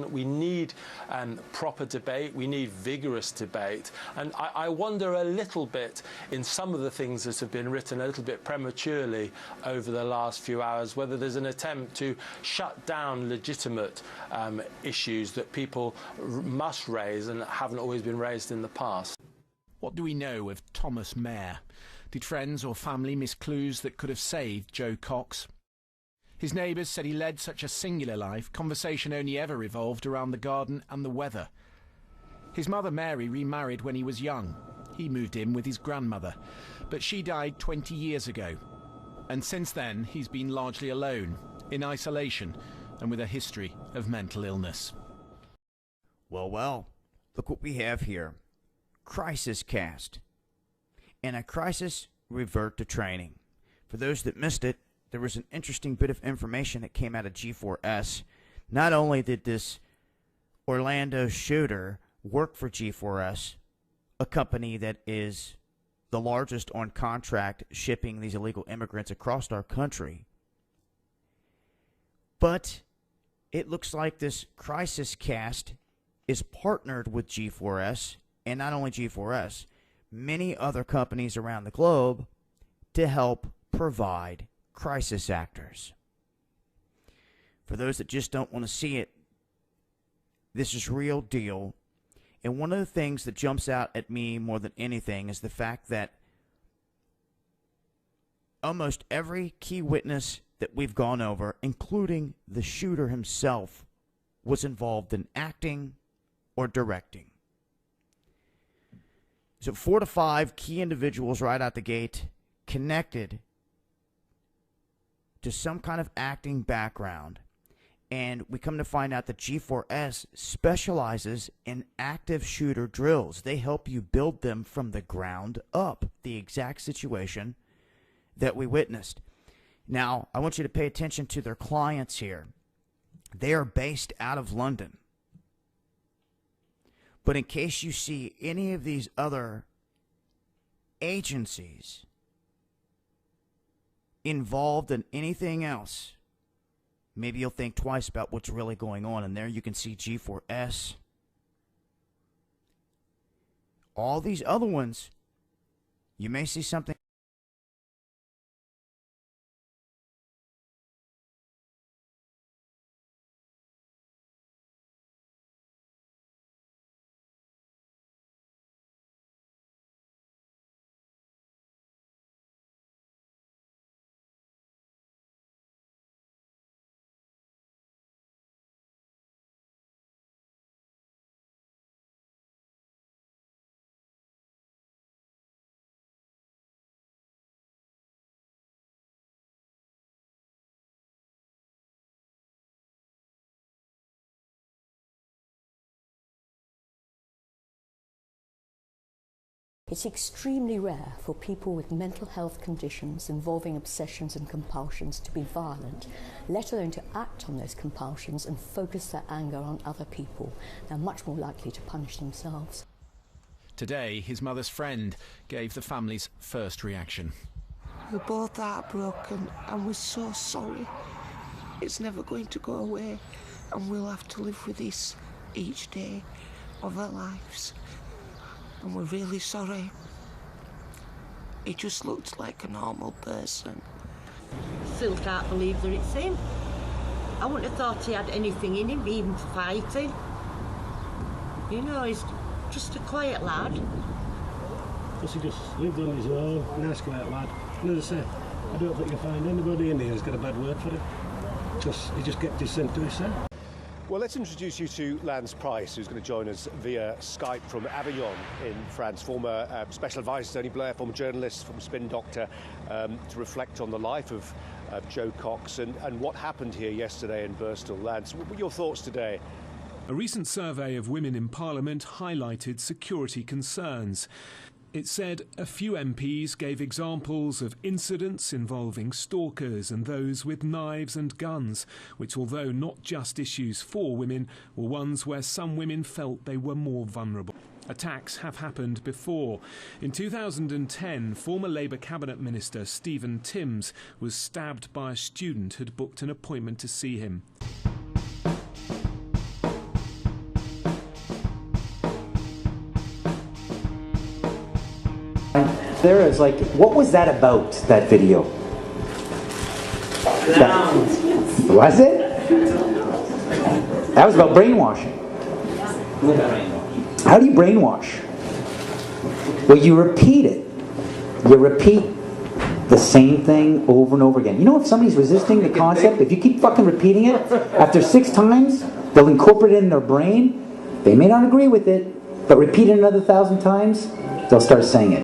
We need proper debate, we need vigorous debate, and I wonder a little bit in some of the things that have been written a little bit prematurely over the last few hours, whether there's an attempt to shut down legitimate issues that people must raise and haven't always been raised in the past. What do we know of Thomas MAIR? Did friends or family miss clues that could have saved Joe Cox? His neighbours said he led such a singular life, conversation only ever revolved around the garden and the weather. His mother Mary remarried when he was young. He moved in with his grandmother, but she died 20 years ago. And since then, he's been largely alone, in isolation, and with a history of mental illness. Well, look what we have here. Crisis cast. In a crisis, revert to training. For those that missed it, there was an interesting bit of information that came out of G4S. Not only did this Orlando shooter work for G4S, a company that is the largest on contract shipping these illegal immigrants across our country, but it looks like this crisis cast is partnered with G4S, and not only G4S, many other companies around the globe to help provide crisis actors. For those that just don't want to see it, this is real deal. And one of the things that jumps out at me more than anything is the fact that almost every key witness that we've gone over, including the shooter himself, was involved in acting or directing. So 4 to 5 key individuals right out the gate connected to some kind of acting background, and we come to find out that G4S specializes in active shooter drills. They help you build them from the ground up, the exact situation that we witnessed. Now, I want you to pay attention to their clients here. They are based out of London. But in case you see any of these other agencies involved in anything else, maybe you'll think twice about what's really going on. And there you can see G4S. All these other ones, you may see something. It's extremely rare for people with mental health conditions involving obsessions and compulsions to be violent, let alone to act on those compulsions and focus their anger on other people. They're much more likely to punish themselves. Today, his mother's friend gave the family's first reaction. We're both heartbroken and we're so sorry. It's never going to go away, and we'll have to live with this each day of our lives. And we're really sorry. He just looked like a normal person. Still can't believe that it's him. I wouldn't have thought he had anything in him, even fighting. You know, he's just a quiet lad. Plus he just lived on his own, nice quiet lad. And as I say, I don't think you'll find anybody in here who's got a bad word for him. He just kept his scent to himself. Well, let's introduce you to Lance Price, who's going to join us via Skype from Avignon in France, former Special Advisor Tony Blair, former journalist from Spin Doctor, to reflect on the life of Joe Cox and what happened here yesterday in Birstall. Lance, what were your thoughts today? A recent survey of women in Parliament highlighted security concerns. It said a few MPs gave examples of incidents involving stalkers and those with knives and guns, which, although not just issues for women, were ones where some women felt they were more vulnerable. Attacks have happened before. In 2010, former Labour Cabinet Minister Stephen Timms was stabbed by a student who'd booked an appointment to see him. There is like, what was that about, that video? Was it? That was about brainwashing. How do you brainwash? Well, you repeat it. You repeat the same thing over and over again. You know, if somebody's resisting the concept, if you keep fucking repeating it, after 6 times, they'll incorporate it in their brain. They may not agree with it, but repeat it another 1,000 times, they'll start saying it.